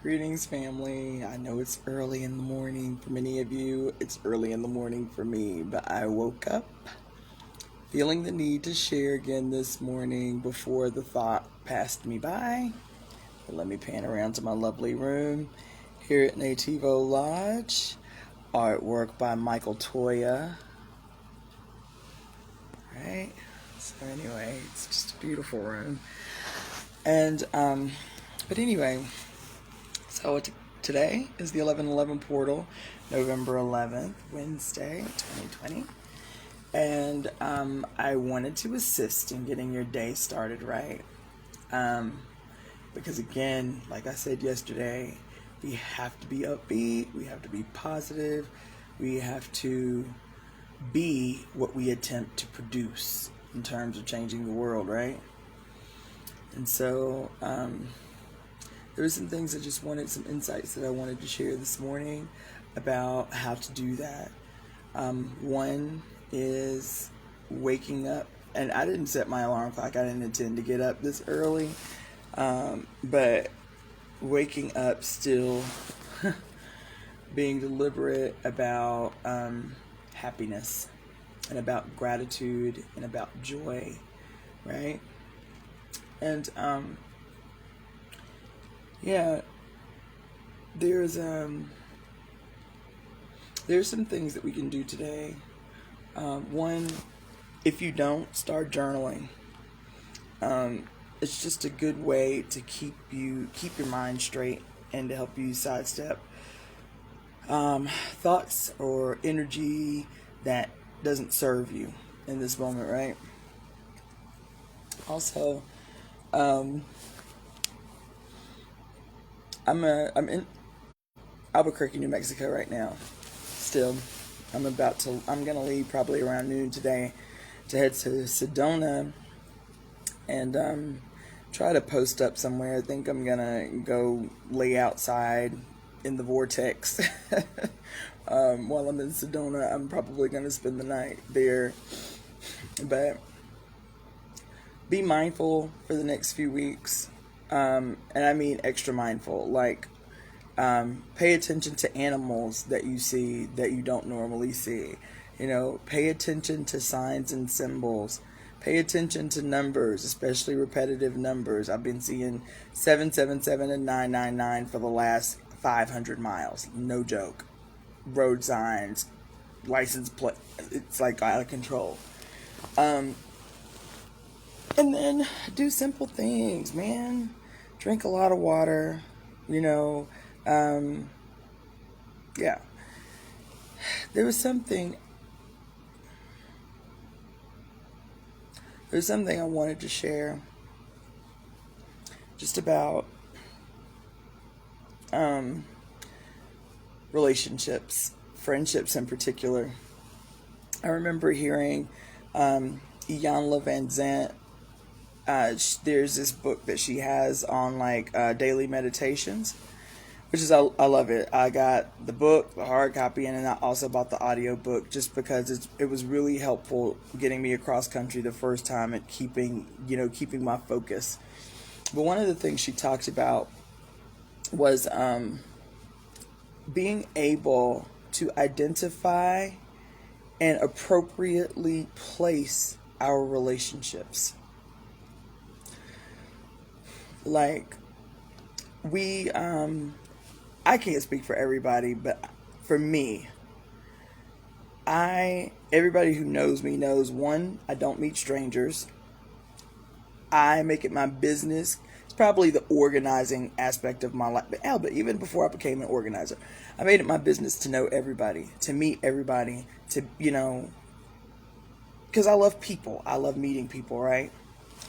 Greetings, family. I know it's early in the morning for many of you. It's early in the morning for me, but I woke up feeling the need to share again this morning before the thought passed me by. But let me pan around to my lovely room here at Nativo Lodge. Artwork by michaeltoya. Right? So anyway, it's just a beautiful room. And, but anyway, so today is the 11/11 portal, November 11th, Wednesday, 2020. And I wanted to assist in getting your day started right. Because again, like I said yesterday, we have to be upbeat, we have to be positive, we have to be what we attempt to produce in terms of changing the world, right? And so there were some things I just wanted, some insights that I wanted to share this morning about how to do that. One is waking up, and I didn't set my alarm clock. I didn't intend to get up this early, but waking up still being deliberate about happiness and about gratitude and about joy, right? And yeah, there's some things that we can do today. One, if you don't, start journaling. It's just a good way to keep your mind straight and to help you sidestep thoughts or energy that doesn't serve you in this moment, right? Also, I'm in Albuquerque, New Mexico right now. Still, I'm gonna leave probably around noon today to head to Sedona and try to post up somewhere. I think I'm gonna go lay outside in the vortex while I'm in Sedona. I'm probably gonna spend the night there, but be mindful for the next few weeks, and I mean extra mindful. Like, pay attention to animals that you see that you don't normally see. You know, pay attention to signs and symbols. Pay attention to numbers, especially repetitive numbers. I've been seeing 777 and 999 for the last 500 miles. No joke. Road signs, license plate. It's like out of control. And then do simple things, man. Drink a lot of water, you know. Yeah. There's something I wanted to share just about relationships, friendships in particular. I remember hearing Iyanla Van Zant. There's this book that she has on like daily meditations, which is I love it. I got the book, the hard copy, and then I also bought the audio book just because it was really helpful getting me across country the first time and keeping my focus. But one of the things she talked about was being able to identify and appropriately place our relationships. Like, I can't speak for everybody, but for me, everybody who knows me knows, one, I don't meet strangers. I make it my business. It's probably the organizing aspect of my life. But even before I became an organizer, I made it my business to know everybody, to meet everybody, because I love people. I love meeting people, right?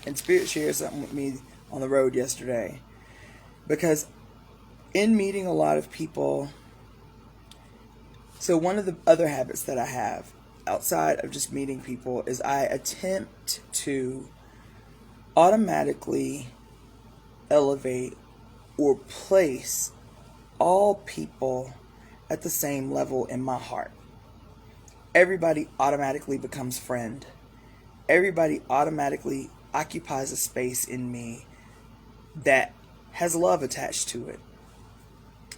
And Spirit shared something with me on the road yesterday. Because in meeting a lot of people, so one of the other habits that I have outside of just meeting people is I attempt to automatically elevate or place all people at the same level in my heart. Everybody automatically becomes friend. Everybody automatically occupies a space in me that has love attached to it.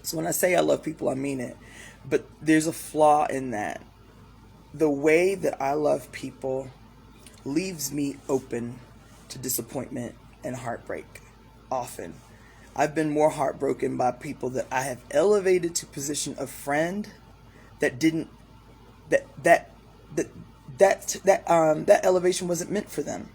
So when I say I love people, I mean it. But there's a flaw in that. The way that I love people leaves me open to disappointment and heartbreak often. I've been more heartbroken by people that I have elevated to position of friend that didn't that elevation wasn't meant for them.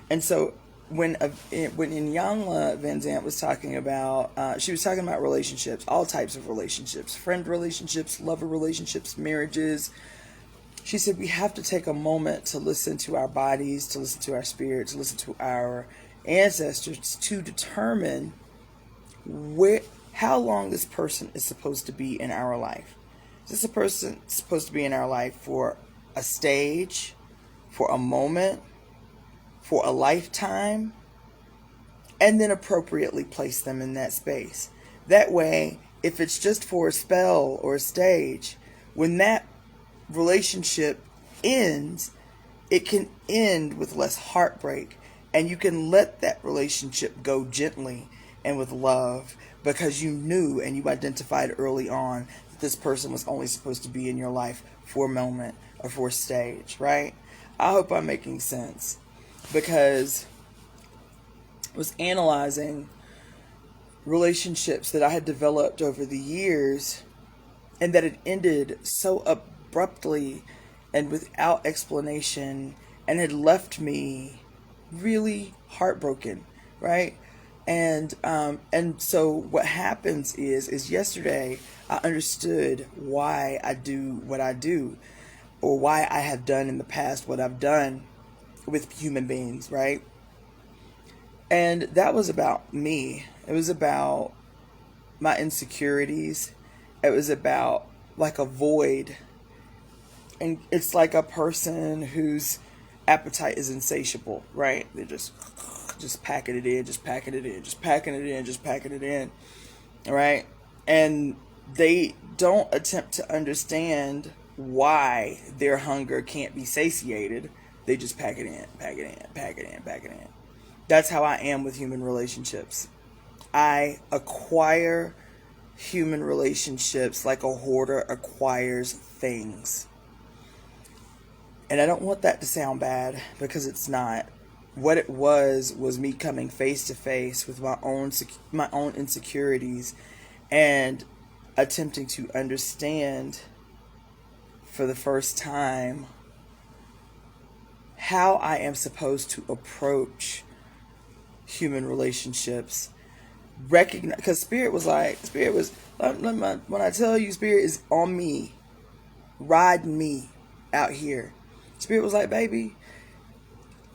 And so when Iyanla Van Zant was talking about, she was talking about relationships, all types of relationships, friend relationships, lover relationships, marriages. She said we have to take a moment to listen to our bodies, to listen to our spirit, to listen to our ancestors, to determine how long this person is supposed to be in our life. Is this a person supposed to be in our life for a stage, for a moment, for a lifetime, and then appropriately place them in that space? That way, if it's just for a spell or a stage, when that relationship ends, it can end with less heartbreak, and you can let that relationship go gently and with love, because you knew and you identified early on that this person was only supposed to be in your life for a moment or for a stage, right? I hope I'm making sense, because I was analyzing relationships that I had developed over the years and that had ended so abruptly and without explanation and had left me really heartbroken, right? And so what happens is yesterday I understood why I do what I do, or why I have done in the past what I've done with human beings, right? And that was about me. It was about my insecurities. It was about like a void. And it's like a person whose appetite is insatiable, right? They're just packing it in, just packing it in, just packing it in, just packing it in, right? And they don't attempt to understand why their hunger can't be satiated. They just pack it in, pack it in, pack it in, pack it in. That's how I am with human relationships. I acquire human relationships like a hoarder acquires things. And I don't want that to sound bad, because it's not. What it was me coming face to face with my own insecurities and attempting to understand for the first time how I am supposed to approach human relationships. Recognize, because Spirit was when I tell you Spirit is on me, riding me out here. Spirit was like, baby,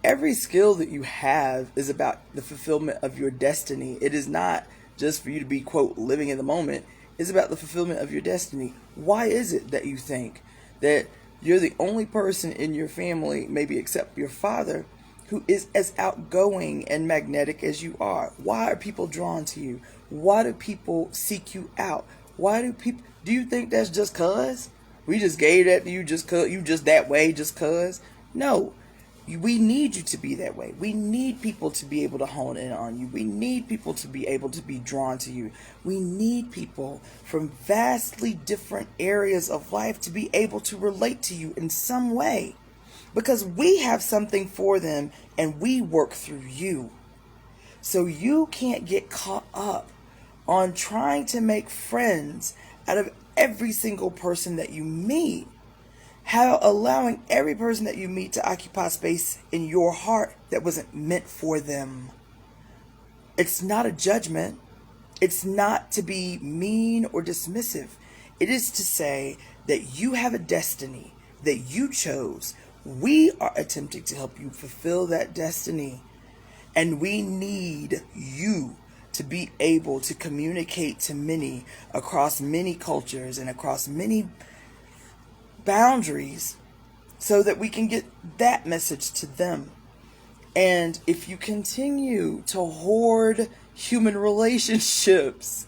every skill that you have is about the fulfillment of your destiny. It is not just for you to be, quote, living in the moment. It's about the fulfillment of your destiny. Why is it that you think that you're the only person in your family, maybe except your father, who is as outgoing and magnetic as you are? Why are people drawn to you? Why do people seek you out? Do you think that's just cause? We just gave that to you just cause, you just that way just cause? No. We need you to be that way. We need people to be able to hone in on you. We need people to be able to be drawn to you. We need people from vastly different areas of life to be able to relate to you in some way, because we have something for them and we work through you. So you can't get caught up on trying to make friends out of every single person that you meet. How allowing every person that you meet to occupy space in your heart that wasn't meant for them. It's not a judgment. It's not to be mean or dismissive. It is to say that you have a destiny that you chose. We are attempting to help you fulfill that destiny. And we need you to be able to communicate to many across many cultures and across many boundaries, so that we can get that message to them. And if you continue to hoard human relationships,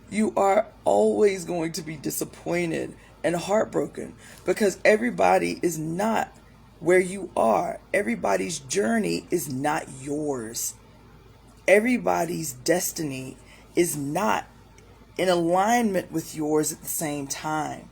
you are always going to be disappointed and heartbroken, because everybody is not where you are. Everybody's journey is not yours. Everybody's destiny is not in alignment with yours at the same time.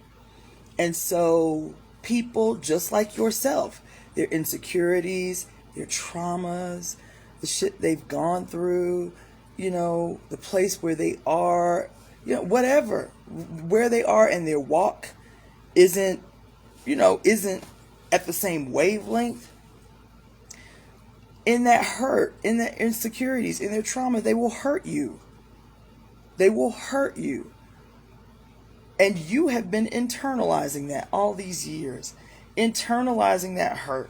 And so people just like yourself, their insecurities, their traumas, the shit they've gone through, the place where they are, whatever, where they are in their walk isn't at the same wavelength. In that hurt, in their insecurities, in their trauma, they will hurt you. They will hurt you. And you have been internalizing that all these years. Internalizing that hurt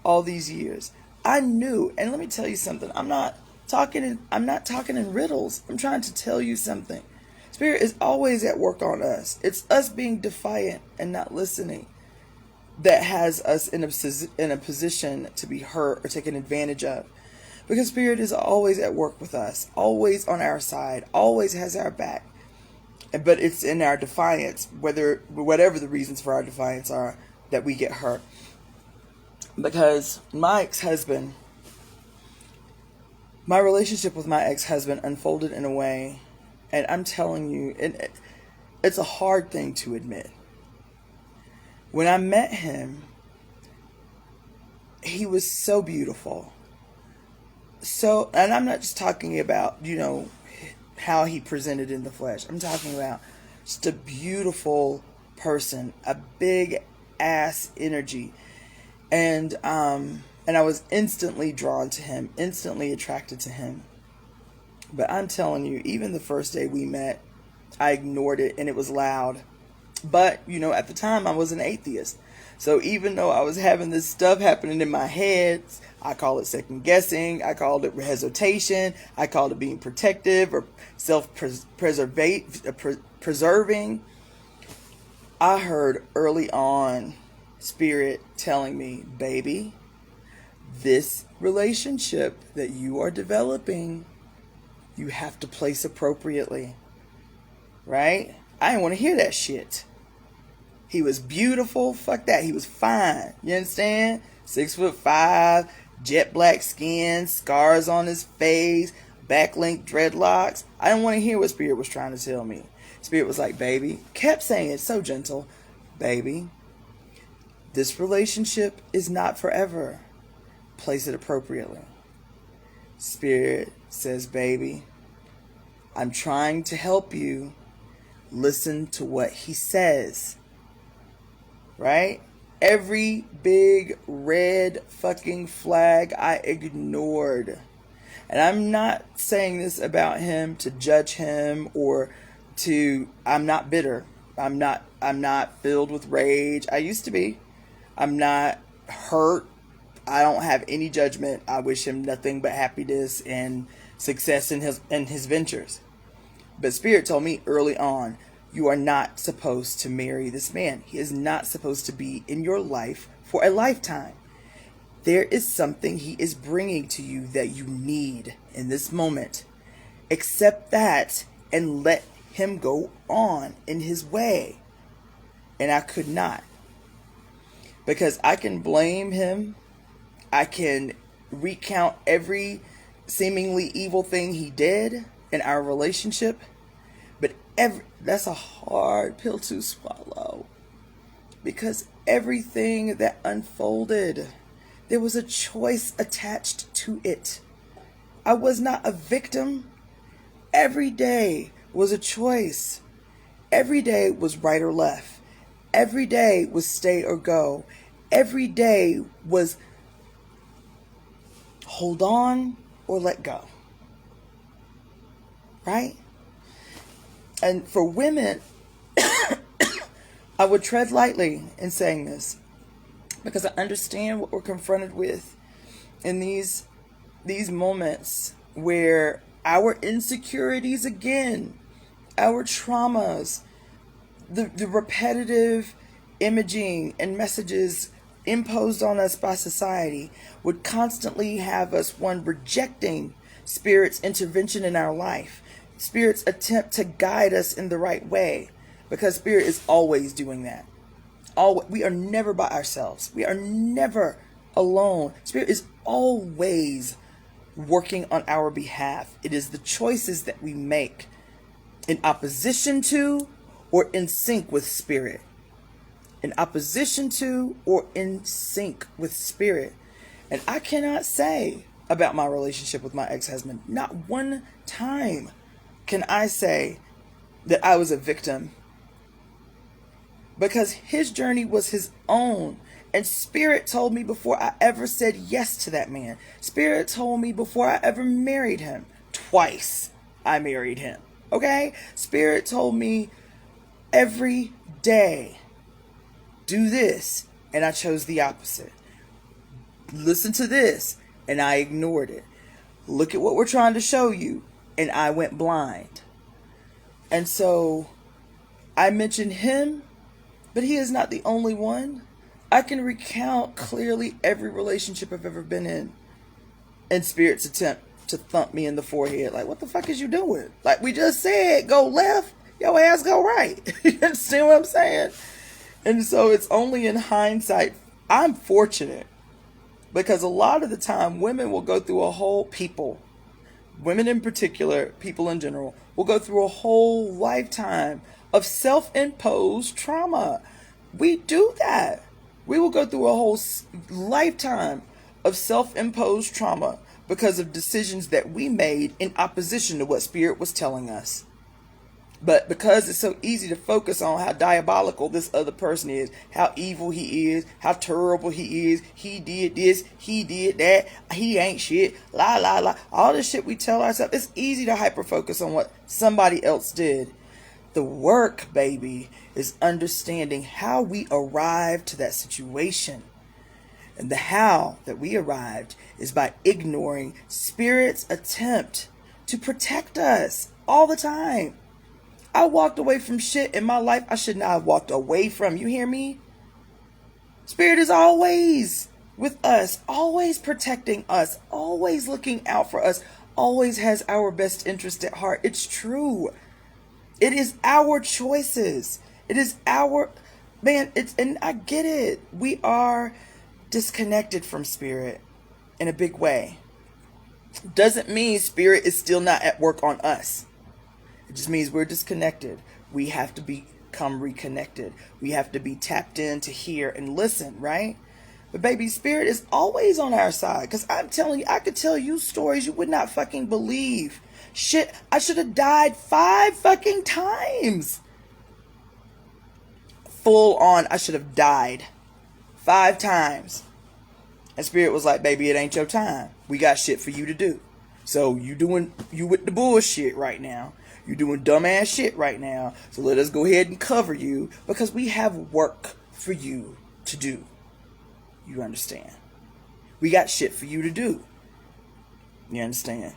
all these years. I knew, and let me tell you something. I'm not talking in riddles. I'm trying to tell you something. Spirit is always at work on us. It's us being defiant and not listening that has us in a position to be hurt or taken advantage of. Because Spirit is always at work with us, always on our side, always has our back. But it's in our defiance, whatever the reasons for our defiance are, that we get hurt. Because my relationship with my ex-husband unfolded in a way, and I'm telling you, it's a hard thing to admit. When I met him, he was so beautiful. And I'm not just talking about, how he presented in the flesh. I'm talking about just a beautiful person, a big ass energy. And I was instantly drawn to him, instantly attracted to him. But I'm telling you, even the first day we met, I ignored it, and it was loud. But, at the time I was an atheist. So even though I was having this stuff happening in my head, I call it second guessing, I called it hesitation, I called it being protective or preserving. I heard early on Spirit telling me, baby, this relationship that you are developing, you have to place appropriately. Right? I didn't want to hear that shit. He was beautiful. Fuck that. He was fine. You understand? 6'5", jet black skin, scars on his face, back-length dreadlocks. I didn't want to hear what Spirit was trying to tell me. Spirit was like, baby, kept saying it so gentle, baby, this relationship is not forever. Place it appropriately. Spirit says, baby, I'm trying to help you. Listen to what he says. Right? Every big red fucking flag I ignored. And I'm not saying this about him to judge him I'm not bitter. I'm not filled with rage. I used to be. I'm not hurt. I don't have any judgment. I wish him nothing but happiness and success in his ventures. But Spirit told me early on, you are not supposed to marry this man. He is not supposed to be in your life for a lifetime. There is something he is bringing to you that you need in this moment. Accept that and let him go on in his way. And I could not. Because I can blame him. I can recount every seemingly evil thing he did in our relationship. But that's a hard pill to swallow. Because everything that unfolded, there was a choice attached to it. I was not a victim. Every day was a choice. Every day was right or left. Every day was stay or go. Every day was hold on or let go. Right? And for women, I would tread lightly in saying this, because I understand what we're confronted with in these moments where our insecurities again, our traumas, the repetitive imaging and messages imposed on us by society would constantly have us, rejecting Spirit's intervention in our life, Spirit's attempt to guide us in the right way, because Spirit is always doing that. We are never by ourselves. We are never alone. Spirit is always working on our behalf. It is the choices that we make in opposition to or in sync with spirit. In opposition to or in sync with spirit. And I cannot say about my relationship with my ex-husband, not one time can I say that I was a victim, because his journey was his own. And spirit told me before I ever said yes to that man. Spirit told me before I ever married him. Twice I married him. Okay? Spirit told me every day, do this, and I chose the opposite. Listen to this, and I ignored it. Look at what we're trying to show you, and I went blind. And so I mentioned him, but he is not the only one. I can recount clearly every relationship I've ever been in, and spirit's attempt to thump me in the forehead. Like, what the fuck is you doing? Like we just said, go left, your ass go right. You understand what I'm saying? And so it's only in hindsight. I'm fortunate because a lot of the time women will go through a whole, women in particular, people in general, will go through a whole lifetime of self-imposed trauma. We do that. We will go through a whole lifetime of self-imposed trauma because of decisions that we made in opposition to what spirit was telling us. But because it's so easy to focus on how diabolical this other person is, how evil he is, how terrible he is, he did this, he did that, he ain't shit, la la la, all this shit we tell ourselves, it's easy to hyper-focus on what somebody else did. The work, baby, is understanding how we arrived to that situation. And the how that we arrived is by ignoring spirit's attempt to protect us all the time. I walked away from shit in my life I should not have walked away from. You hear me? Spirit is always with us, always protecting us, always looking out for us, always has our best interest at heart. It's true. It is our choices. It is our, man, and I get it. We are disconnected from spirit in a big way. Doesn't mean spirit is still not at work on us. It just means we're disconnected. We have to become reconnected. We have to be tapped in to hear and listen, right? But baby, spirit is always on our side. Because I'm telling you, I could tell you stories you would not fucking believe. Shit, I should have died 5 fucking times. Full on, I should have died 5 times. And spirit was like, baby, it ain't your time. We got shit for you to do. So you with the bullshit right now. You're doing dumbass shit right now. So let us go ahead and cover you because we have work for you to do. You understand? We got shit for you to do. You understand?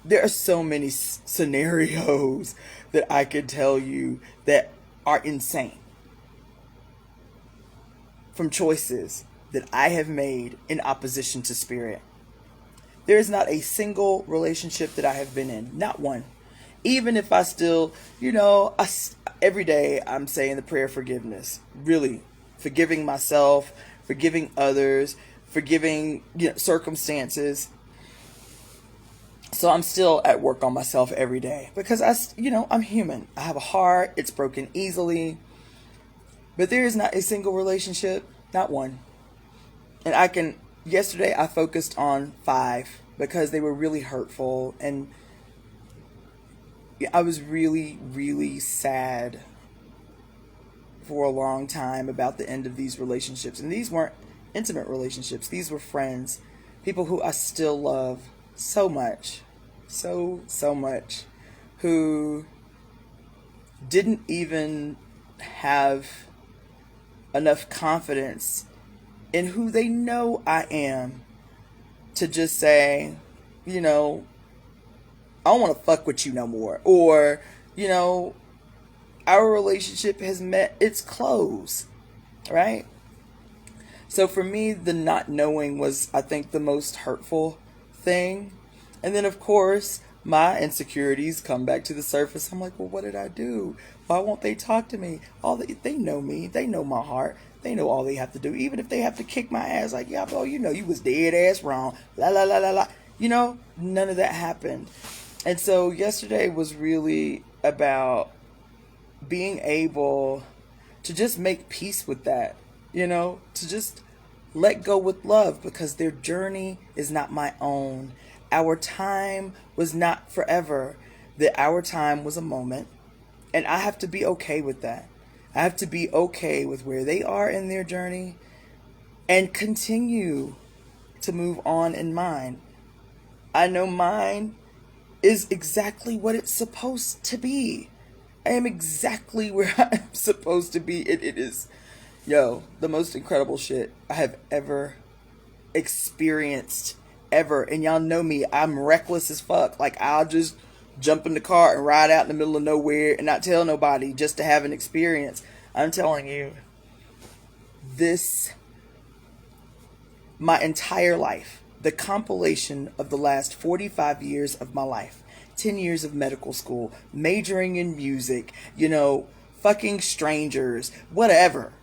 There are so many scenarios that I could tell you that are insane. From choices that I have made in opposition to spirit. There is not a single relationship that I have been in. Not one. Even if I still, every day I'm saying the prayer of forgiveness. Really. Forgiving myself, forgiving others, forgiving circumstances. So I'm still at work on myself every day. Because I'm human. I have a heart. It's broken easily. But there is not a single relationship. Not one. And yesterday I focused on 5 because they were really hurtful, and I was really, really sad for a long time about the end of these relationships. And these weren't intimate relationships. These were friends, people who I still love so much, so much, who didn't even have enough confidence in who they know I am to just say, I don't want to fuck with you no more. Or, our relationship has met its close, right? So for me, the not knowing was, I think, the most hurtful thing. And then, of course, my insecurities come back to the surface. I'm like, well, what did I do? Why won't they talk to me? They know me. They know my heart. They know all they have to do. Even if they have to kick my ass, like, yeah, bro, you was dead ass wrong. La, la, la, la, la. None of that happened. And so yesterday was really about being able to just make peace with that, to just let go with love, because their journey is not my own. Our time was not forever. Our time was a moment, and I have to be okay with that. I have to be okay with where they are in their journey and continue to move on in mine. I know mine is exactly what it's supposed to be. I am exactly where I'm supposed to be. It is, the most incredible shit I have ever experienced, ever. And y'all know me, I'm reckless as fuck. Like, I'll just jump in the car and ride out in the middle of nowhere and not tell nobody, just to have an experience. I'm telling you, this, my entire life, the compilation of the last 45 years of my life, 10 years of medical school, majoring in music, fucking strangers, whatever.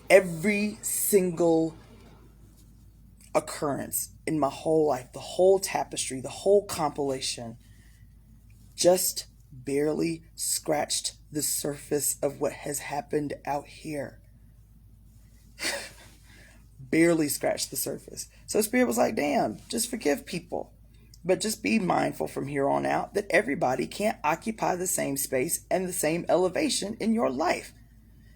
Every single occurrence in my whole life, the whole tapestry, the whole compilation, just barely scratched the surface of what has happened out here. Barely scratched the surface. So Spirit was like, damn, just forgive people. But just be mindful from here on out that everybody can't occupy the same space and the same elevation in your life.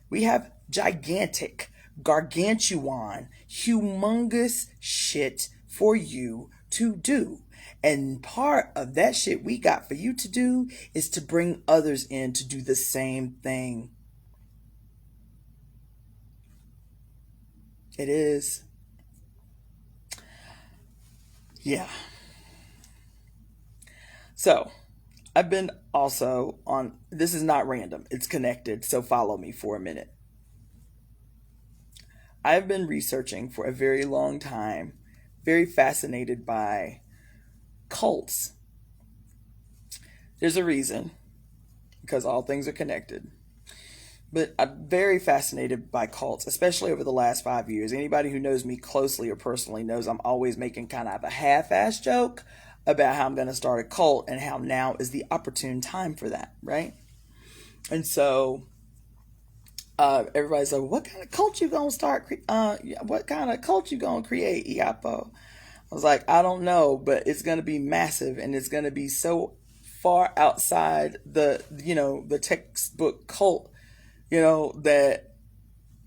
We have gigantic, gargantuan, humongous shit for you to do. And part of that shit we got for you to do is to bring others in to do the same thing. It is. Yeah. So, I've been also on, this is not random, it's connected, so follow me for a minute. I've been researching for a very long time, very fascinated by cults. There's a reason, because all things are connected. But I'm very fascinated by cults, especially over the last 5 years. Anybody who knows me closely or personally knows I'm always making kind of a half-ass joke about how I'm going to start a cult and how now is the opportune time for that, right? And so everybody's like, what kind of cult you going to start? What kind of cult you going to create, Iyapo? I was like, I don't know, but it's going to be massive, and it's going to be so far outside the textbook cult, that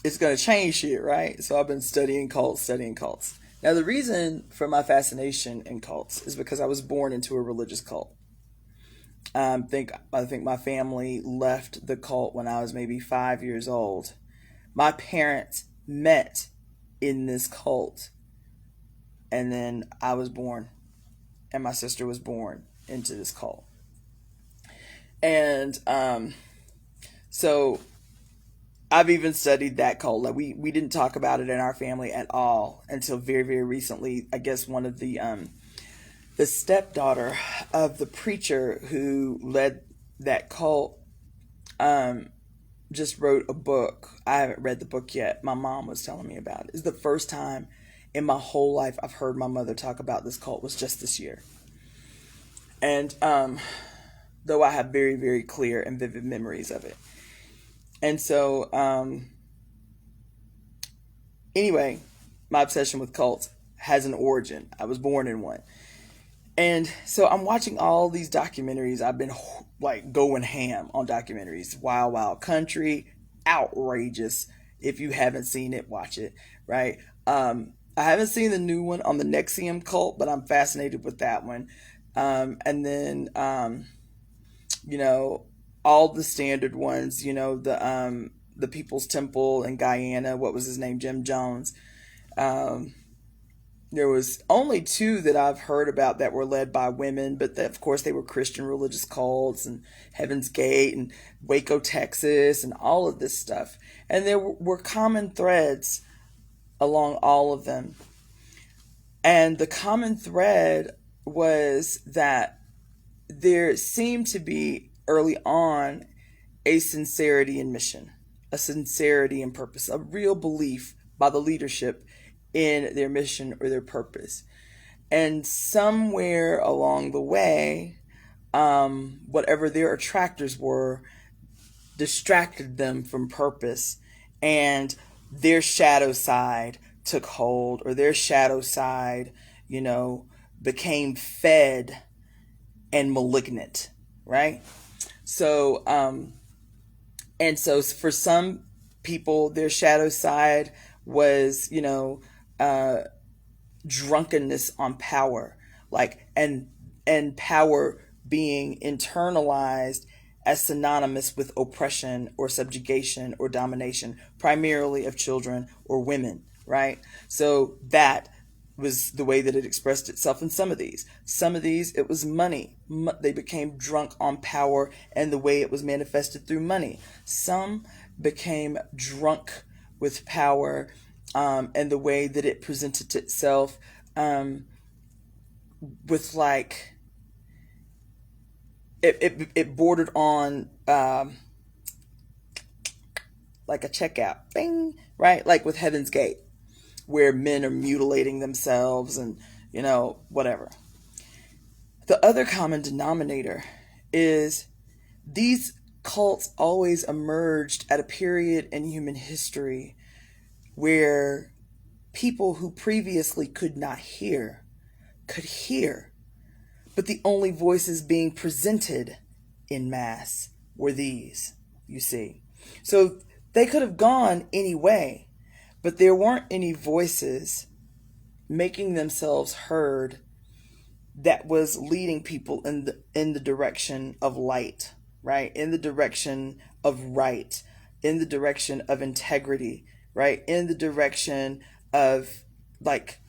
it's going to change shit, right? So I've been studying cults. Now, the reason for my fascination in cults is because I was born into a religious cult. I think my family left the cult when I was maybe 5 years old. My parents met in this cult, and then I was born, and my sister was born into this cult. And so I've even studied that cult. Like we didn't talk about it in our family at all until very, very recently. I guess one of the stepdaughter of the preacher who led that cult just wrote a book. I haven't read the book yet. My mom was telling me about it. It's the first time in my whole life I've heard my mother talk about this cult, was just this year. And though I have very, very clear and vivid memories of it. And so, anyway, my obsession with cults has an origin. I was born in one. And so I'm watching all these documentaries. I've been like going ham on documentaries. Wild Wild Country, outrageous. If you haven't seen it, watch it, right? I haven't seen the new one on the Nexium cult, but I'm fascinated with that one. And then, all the standard ones, the People's Temple in Guyana. What was his name? Jim Jones. There was only two that I've heard about that were led by women, but of course they were Christian religious cults, and Heaven's Gate and Waco, Texas, and all of this stuff. And there were common threads along all of them. And the common thread was that there seemed to be early on a sincerity in mission, a sincerity in purpose, a real belief by the leadership in their mission or their purpose. And somewhere along the way, whatever their attractors were distracted them from purpose, and their shadow side took hold, or their shadow side, became fed and malignant, right? So, and so for some people, their shadow side was, drunkenness on power, like, and power being internalized as synonymous with oppression or subjugation or domination, primarily of children or women, right? So that was the way that it expressed itself in some of these. Some of these, it was money. They became drunk on power and the way it was manifested through money. Some became drunk with power and the way that it presented itself with like, it bordered on like a checkout, bing, right? Like with Heaven's Gate, where men are mutilating themselves and, whatever. The other common denominator is these cults always emerged at a period in human history where people who previously could not hear could hear, but the only voices being presented in mass were these, you see. So they could have gone any way, but there weren't any voices making themselves heard that was leading people in the direction of light, right? In the direction of right, in the direction of integrity, right? In the direction of like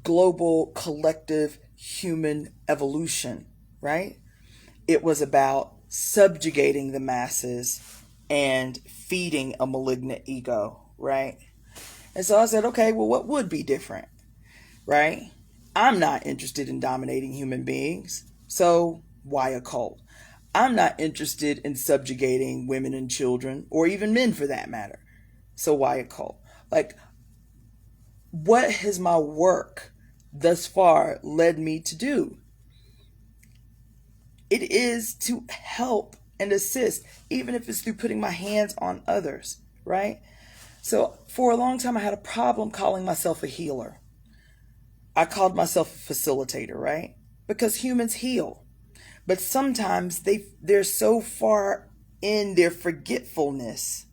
global collective human evolution, right? It was about subjugating the masses and feeding a malignant ego, right? And so I said, okay, well, what would be different, right? I'm not interested in dominating human beings, so why a cult? I'm not interested in subjugating women and children, or even men for that matter, so why a cult? Like, what has my work thus far led me to do? It is to help and assist, even if it's through putting my hands on others, right? So for a long time, I had a problem calling myself a healer. I called myself a facilitator, right? Because humans heal. But sometimes they're so far in their forgetfulness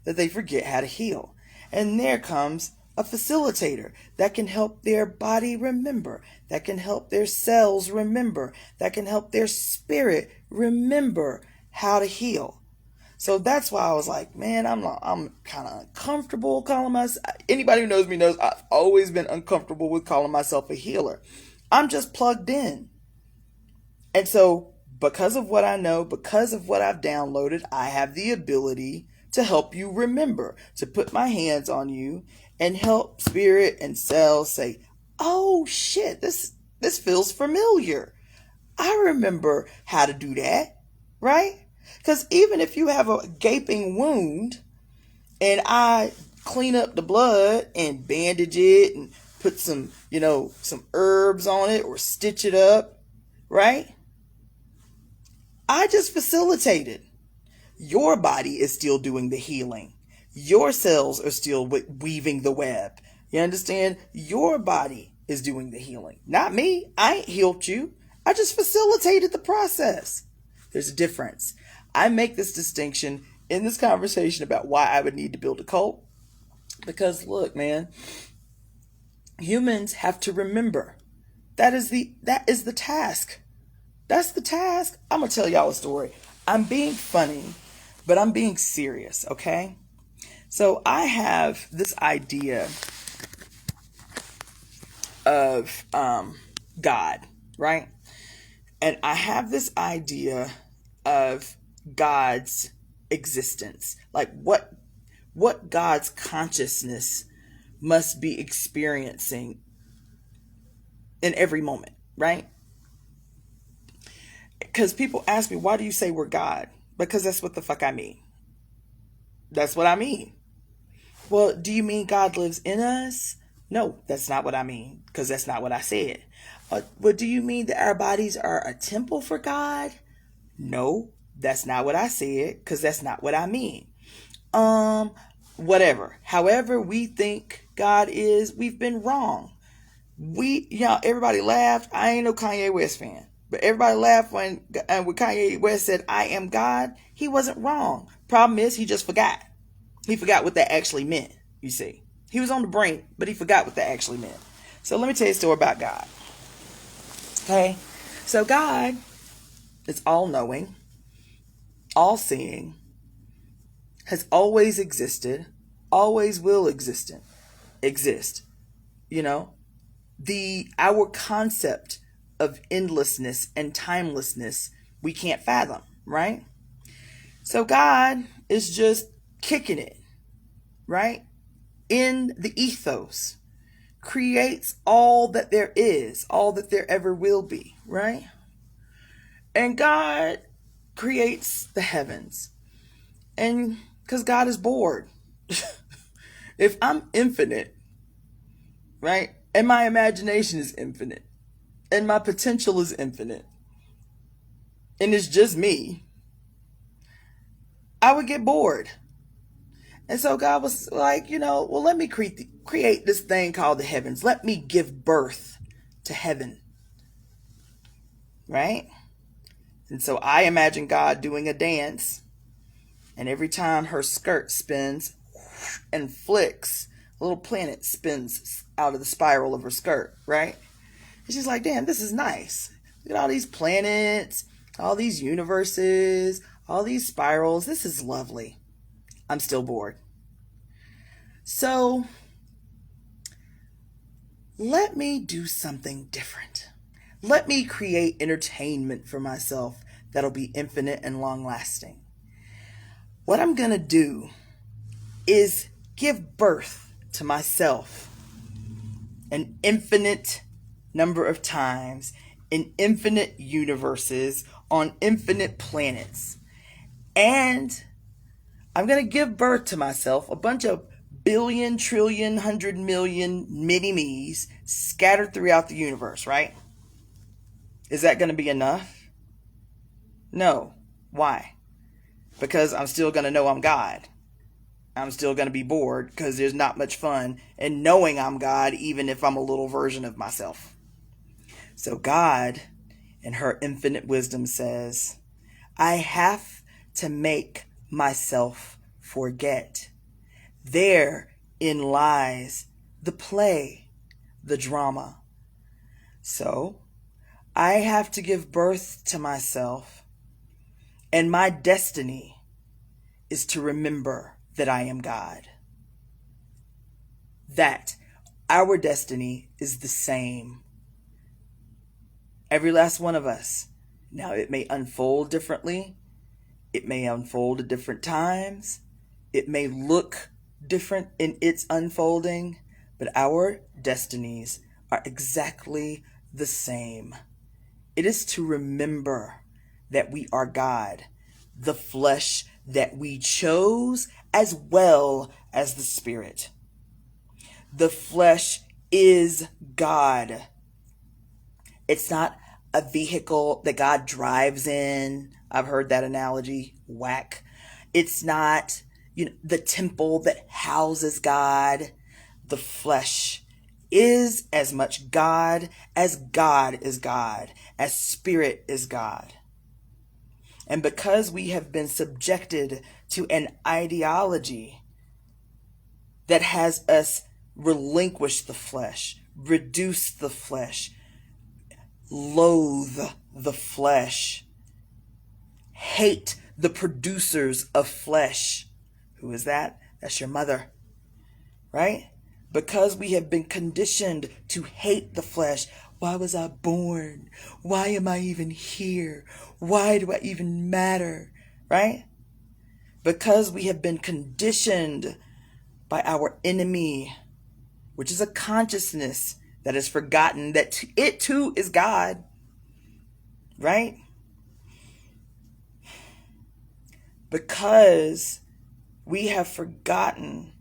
that they forget how to heal. And there comes a facilitator that can help their body remember, that can help their cells remember, that can help their spirit remember how to heal. So that's why I was like, man, I'm kind of uncomfortable calling myself. Anybody who knows me knows I've always been uncomfortable with calling myself a healer. I'm just plugged in. And so because of what I know, because of what I've downloaded, I have the ability to help you remember, to put my hands on you and help spirit and cells say, oh shit, this feels familiar. I remember how to do that, right? Because even if you have a gaping wound and I clean up the blood and bandage it and put some herbs on it or stitch it up, right? I just facilitated. Your body is still doing the healing. Your cells are still weaving the web. You understand? Your body is doing the healing. Not me. I ain't healed you. I just facilitated the process. There's a difference. I make this distinction in this conversation about why I would need to build a cult. Because look, man, humans have to remember. That is the task. That's the task. I'm going to tell y'all a story. I'm being funny, but I'm being serious, okay? So I have this idea of God, right? And I have this idea of God's existence, like what God's consciousness must be experiencing in every moment, right? Because people ask me, why do you say we're God? Because that's what the fuck I mean. That's what I mean. Well, do you mean God lives in us? No, that's not what I mean, because that's not what I said. What do you mean that our bodies are a temple for God? No, that's not what I said, because that's not what I mean. Um, Whatever. However we think God is, we've been wrong. Everybody laughed. I ain't no Kanye West fan, but everybody laughed when Kanye West said, "I am God." He wasn't wrong. Problem is, he just forgot. He forgot what that actually meant. You see, he was on the brink, but he forgot what that actually meant. So let me tell you a story about God. Okay, so God is all knowing, all seeing, has always existed, always will exist. You know, our concept of endlessness and timelessness we can't fathom, right? So God is just kicking it, right? In the ethos, creates all that there is, all that there ever will be, right? And God creates the heavens. And because God is bored. If I'm infinite, right? And my imagination is infinite, and my potential is infinite, and it's just me, I would get bored. And so God was like, well, let me create this thing called the heavens. Let me give birth to heaven, right? And so I imagine God doing a dance, and every time her skirt spins and flicks, a little planet spins out of the spiral of her skirt, right? And she's like, damn, this is nice. Look at all these planets, all these universes, all these spirals. This is lovely. I'm still bored. So let me do something different. Let me create entertainment for myself that'll be infinite and long lasting. What I'm going to do is give birth to myself an infinite number of times in infinite universes on infinite planets. And I'm going to give birth to myself a bunch of billion, trillion, 100 million mini-me's scattered throughout the universe, right? Is that going to be enough? No. Why? Because I'm still going to know I'm God. I'm still going to be bored because there's not much fun in knowing I'm God, even if I'm a little version of myself. So God, in her infinite wisdom, says, I have to make myself forget. Therein lies the play, the drama. So I have to give birth to myself, and my destiny is to remember that I am God. That our destiny is the same. Every last one of us. Now, it may unfold differently. It may unfold at different times. It may look different in its unfolding, but our destinies are exactly the same. It is to remember that we are God, the flesh that we chose, as well as the spirit. The flesh is God. It's not a vehicle that God drives in. I've heard that analogy. Whack. It's not, the temple that houses God. The flesh is as much God is God, as spirit is God. And because we have been subjected to an ideology that has us relinquish the flesh, reduce the flesh, loathe the flesh, hate the producers of flesh. Who is that? That's your mother, right? Because we have been conditioned to hate the flesh. Why was I born? Why am I even here? Why do I even matter? Right? Because we have been conditioned by our enemy, which is a consciousness that has forgotten that it too is God. Right? Because we have forgotten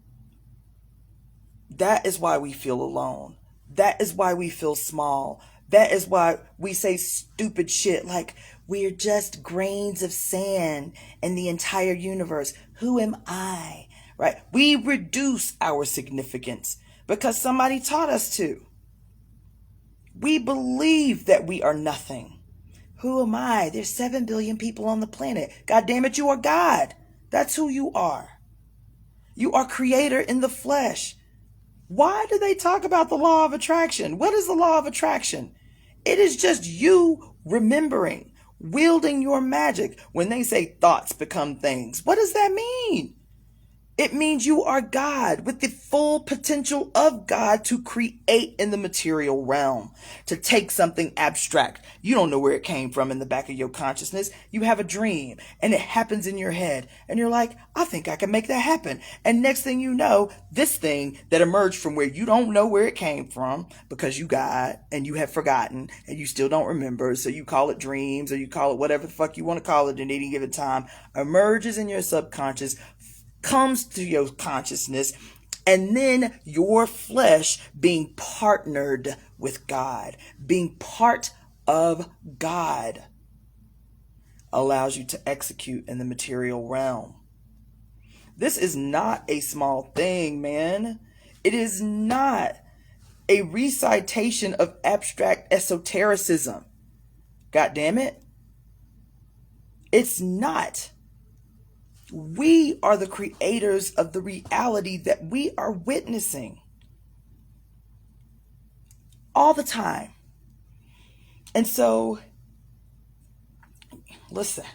That is why we feel alone. That is why we feel small. That is why we say stupid shit like, we're just grains of sand in the entire universe. Who am I? Right? We reduce our significance because somebody taught us to. We believe that we are nothing. Who am I? There's 7 billion people on the planet. God damn it, you are God. That's who you are. You are creator in the flesh. Why do they talk about the law of attraction? What is the law of attraction? It is just you remembering, wielding your magic. When they say thoughts become things, what does that mean? It means you are God with the full potential of God to create in the material realm, to take something abstract. You don't know where it came from in the back of your consciousness. You have a dream and it happens in your head and you're like, I think I can make that happen. And next thing you know, this thing that emerged from where you don't know where it came from because you got and you have forgotten and you still don't remember. So you call it dreams or you call it whatever the fuck you want to call it in any given time, emerges in your subconscious, comes to your consciousness, and then your flesh being partnered with God, being part of God, allows you to execute in the material realm. This is not a small thing, man. It is not a recitation of abstract esotericism. God damn it. It's not. We are the creators of the reality that we are witnessing all the time. And so, listen,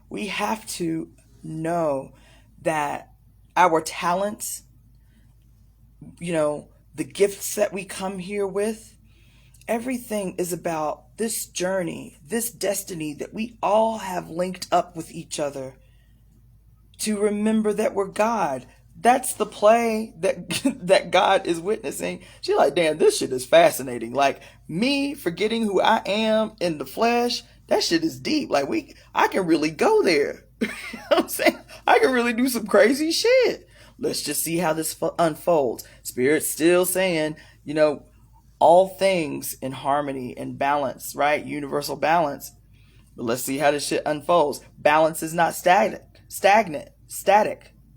we have to know that our talents, the gifts that we come here with, everything is about this journey, this destiny that we all have linked up with each other to remember that we're God. That's the play that that God is witnessing. She's like, damn, this shit is fascinating. Like, me forgetting who I am in the flesh, that shit is deep. Like, I can really go there. You know what I'm saying? I can really do some crazy shit. Let's just see how this unfolds. Spirit's still saying, all things in harmony and balance, right? Universal balance. But let's see how this shit unfolds. Balance is not static,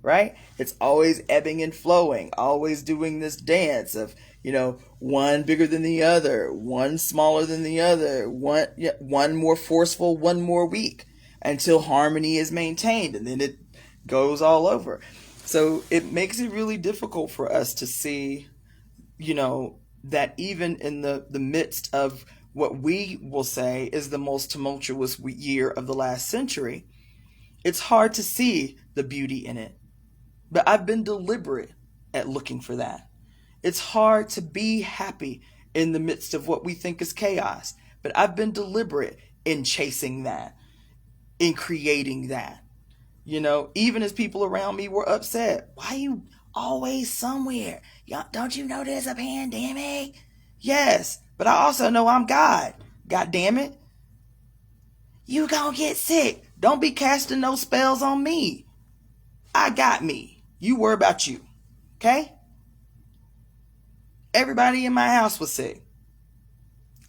right? It's always ebbing and flowing, always doing this dance of, one bigger than the other, one smaller than the other, one more forceful, one more weak, until harmony is maintained, and then it goes all over. So it makes it really difficult for us to see, that even in the midst of what we will say is the most tumultuous year of the last century, it's hard to see the beauty in it. But I've been deliberate at looking for that. It's hard to be happy in the midst of what we think is chaos. But I've been deliberate in chasing that, in creating that. Even as people around me were upset. Why you always somewhere? Don't you know there's a pandemic? Yes, but I also know I'm God. God damn it. You gonna get sick. Don't be casting no spells on me. I got me. You worry about you. Okay? Everybody in my house was sick.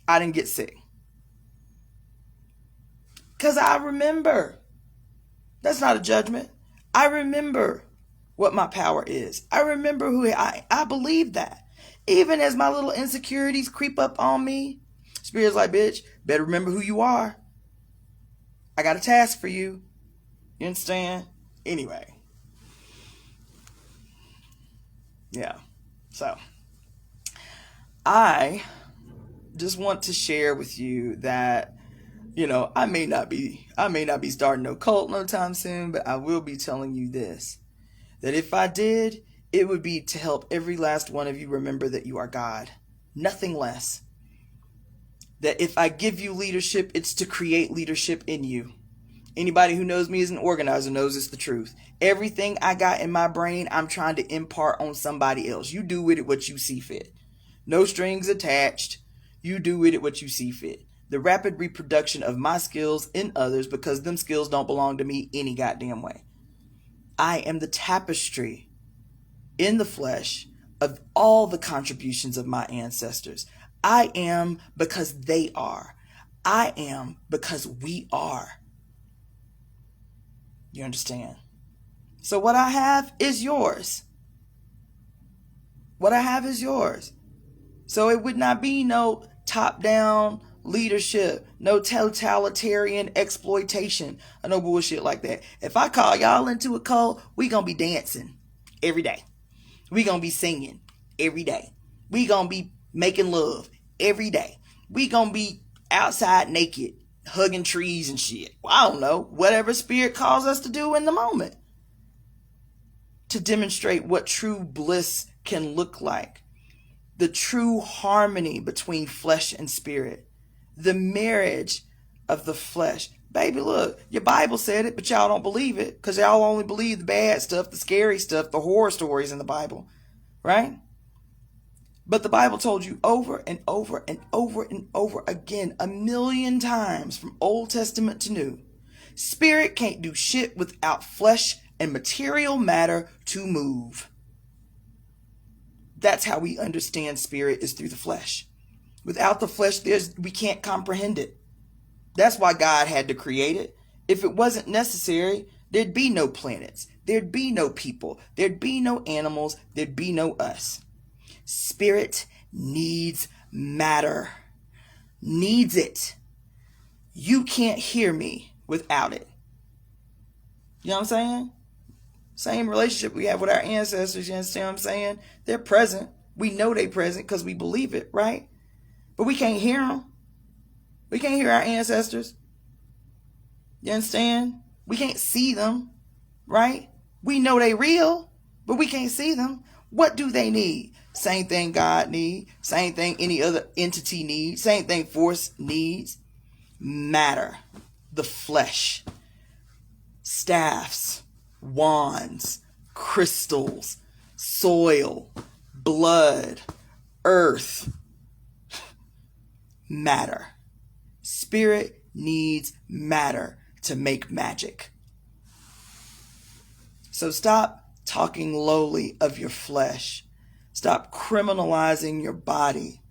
I didn't get sick. Because I remember. That's not a judgment. I remember what my power is. I remember who I believe that. Even as my little insecurities creep up on me, Spirit's like, bitch, better remember who you are. I got a task for you. You understand? Anyway. Yeah. So, I just want to share with you that, I may not be starting no cult no time soon, but I will be telling you this. That if I did, it would be to help every last one of you remember that you are God. Nothing less. That if I give you leadership, it's to create leadership in you. Anybody who knows me as an organizer knows it's the truth. Everything I got in my brain, I'm trying to impart on somebody else. You do with it what you see fit. No strings attached. You do with it what you see fit. The rapid reproduction of my skills in others, because them skills don't belong to me any goddamn way. I am the tapestry in the flesh of all the contributions of my ancestors. I am because they are. I am because we are. You understand? So what I have is yours. What I have is yours. So it would not be no top-down leadership, no totalitarian exploitation, or no bullshit like that. If I call y'all into a cult, we gonna be dancing every day. We gonna be singing every day. We gonna be making love every day. We gonna be outside naked, hugging trees and shit. Well, I don't know. Whatever spirit calls us to do in the moment. To demonstrate what true bliss can look like. The true harmony between flesh and spirit. The marriage of the flesh. Baby, look, your Bible said it, but y'all don't believe it because y'all only believe the bad stuff, the scary stuff, the horror stories in the Bible, right? But the Bible told you over and over and over and over again, 1,000,000 times from Old Testament to New, spirit can't do shit without flesh and material matter to move. That's how we understand spirit, is through the flesh. Without the flesh, we can't comprehend it. That's why God had to create it. If it wasn't necessary, there'd be no planets. There'd be no people. There'd be no animals. There'd be no us. Spirit needs matter. Needs it. You can't hear me without it. You know what I'm saying? Same relationship we have with our ancestors, you understand what I'm saying? They're present. We know they're present because we believe it, right? But we can't hear them. We can't hear our ancestors. You understand? We can't see them, right? We know they real, but we can't see them. What do they need? Same thing God needs. Same thing any other entity needs. Same thing force needs. Matter. The flesh. Staffs. Wands. Crystals. Soil. Blood. Earth. Matter. Spirit needs matter to make magic. So stop talking lowly of your flesh. Stop criminalizing your body.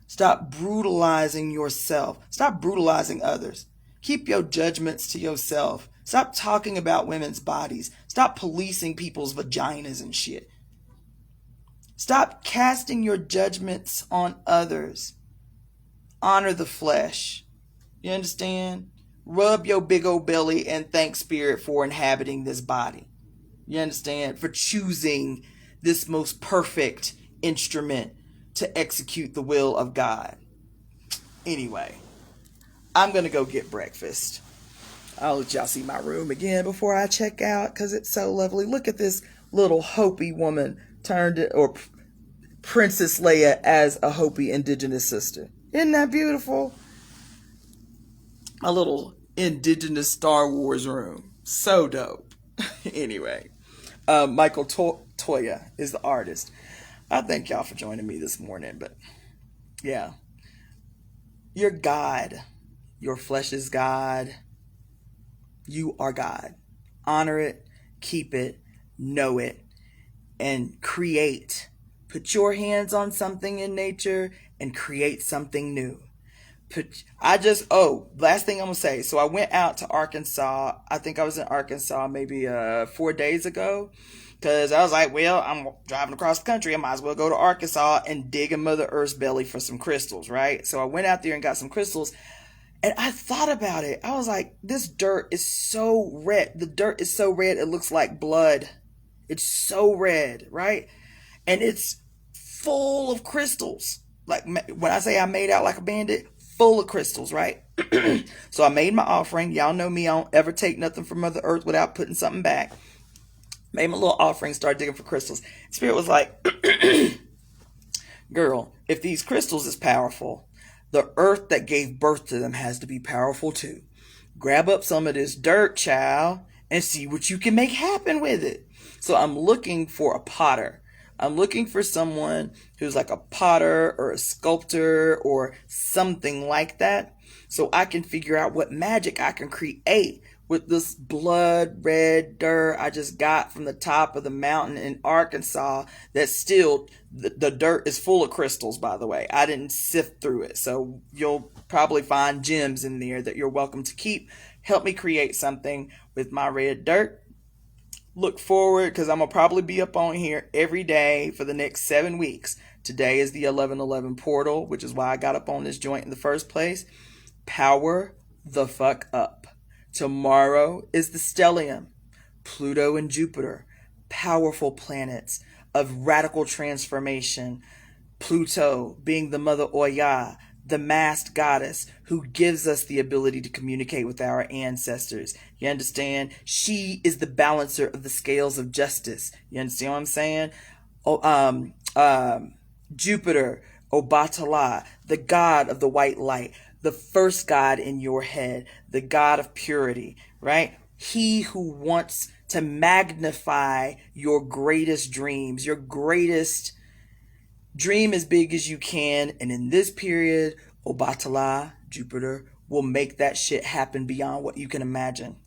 Stop brutalizing yourself. Stop brutalizing others. Keep your judgments to yourself. Stop talking about women's bodies. Stop policing people's vaginas and shit. Stop casting your judgments on others. Honor the flesh. You understand? Rub your big old belly and thank spirit for inhabiting this body. You understand? For choosing this most perfect instrument to execute the will of God. Anyway, I'm going to go get breakfast. I'll let y'all see my room again before I check out because it's so lovely. Look at this little Hopi woman or Princess Leia as a Hopi indigenous sister. Isn't that beautiful? A little indigenous Star Wars room. So dope. Anyway, michaeltoya is the artist. I thank y'all for joining me this morning. But yeah, you're God. Your flesh is God. You are God. Honor it, keep it, know it, and create. Put your hands on something in nature and create something new. Last thing I'm going to say. So I went out to Arkansas. I think I was in Arkansas maybe 4 days ago. Because I was like, well, I'm driving across the country. I might as well go to Arkansas and dig in Mother Earth's belly for some crystals, right? So I went out there and got some crystals. And I thought about it. I was like, this dirt is so red. The dirt is so red, it looks like blood. It's so red, right? And it's full of crystals. Like when I say I made out like a bandit, full of crystals, right? So I made my offering. Y'all know me. I don't ever take nothing from Mother Earth without putting something back. Made my little offering, started digging for crystals. Spirit was like, girl, if these crystals is powerful, the earth that gave birth to them has to be powerful too. Grab up some of this dirt, child, and see what you can make happen with it. So I'm looking for a potter. I'm looking for someone who's like a potter or a sculptor or something like that, so I can figure out what magic I can create with this blood red dirt I just got from the top of the mountain in Arkansas. That still, the dirt is full of crystals, by the way. I didn't sift through it. So you'll probably find gems in there that you're welcome to keep. Help me create something with my red dirt. Look forward, because I'm going to probably be up on here every day for the next 7 weeks. Today is the 11/11 portal, which is why I got up on this joint in the first place. Power the fuck up. Tomorrow is the stellium. Pluto and Jupiter, powerful planets of radical transformation. Pluto being the mother Oya, the masked goddess who gives us the ability to communicate with our ancestors. You understand? She is the balancer of the scales of justice. You understand what I'm saying? Jupiter, Obatala, the god of the white light, the first god in your head, the god of purity, right? He who wants to magnify your greatest dreams, your greatest dream as big as you can. And in this period, Obatala, Jupiter, will make that shit happen beyond what you can imagine.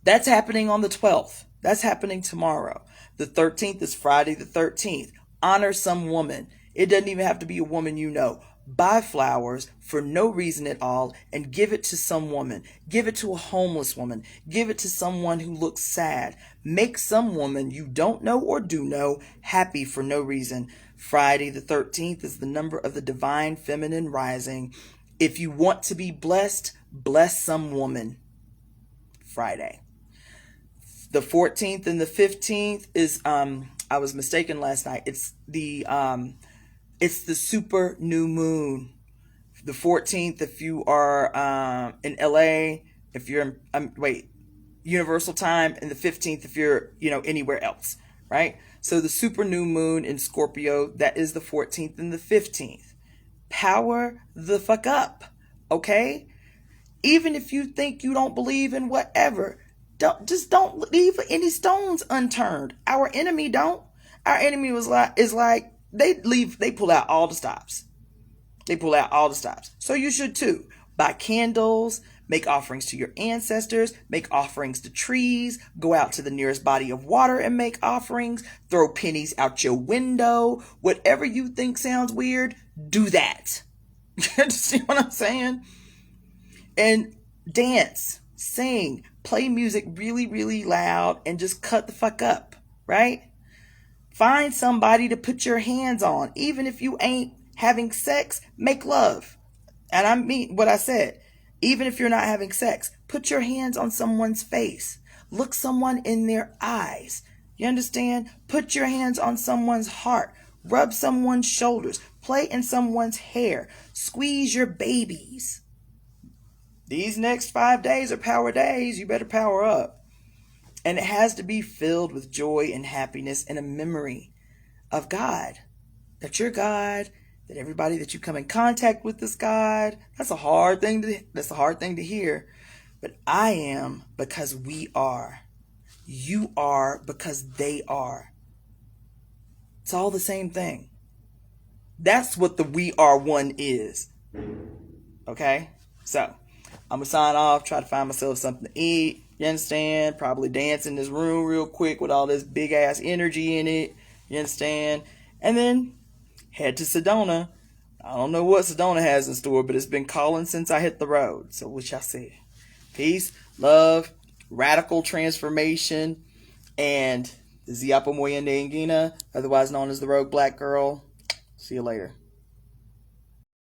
That's happening on the 12th. That's happening tomorrow. The 13th is Friday the 13th. Honor some woman. It doesn't even have to be a woman you know. Buy flowers for no reason at all and give it to some woman. Give it to a homeless woman. Give it to someone who looks sad. Make some woman you don't know or do know happy for no reason. Friday the 13th is the number of the divine feminine rising. If you want to be blessed, bless some woman. Friday. The 14th and the 15th is I was mistaken last night. It's the super new moon. The 14th, if you are in LA, if you're in Universal Time, and the 15th if you're anywhere else, right? So the super new moon in Scorpio, that is the 14th and the 15th. Power the fuck up, okay? Even if you think you don't believe in whatever, don't leave any stones unturned. Our enemy don't. Our enemy is like they pull out all the stops. They pull out all the stops. So you should too. Buy candles, make offerings to your ancestors, make offerings to trees, go out to the nearest body of water and make offerings, throw pennies out your window. Whatever you think sounds weird, do that. You understand what I'm saying? And dance, sing, play music really, really loud, and just cut the fuck up, right? Find somebody to put your hands on. Even if you ain't having sex, make love. And I mean what I said. Even if you're not having sex, put your hands on someone's face. Look someone in their eyes. You understand? Put your hands on someone's heart. Rub someone's shoulders. Play in someone's hair. Squeeze your babies. These next 5 days are power days. You better power up. And it has to be filled with joy and happiness and a memory of God. That you're God. That everybody that you come in contact with is God. That's a hard thing to hear. But I am because we are. You are because they are. It's all the same thing. That's what the we are one is. Okay? So I'm going to sign off, try to find myself something to eat. You understand? Probably dance in this room real quick with all this big ass energy in it. You understand? And then head to Sedona. I don't know what Sedona has in store, but it's been calling since I hit the road. So we shall see. Peace, love, radical transformation, and the IyapoNgina, otherwise known as the Rogue Black Girl. See you later.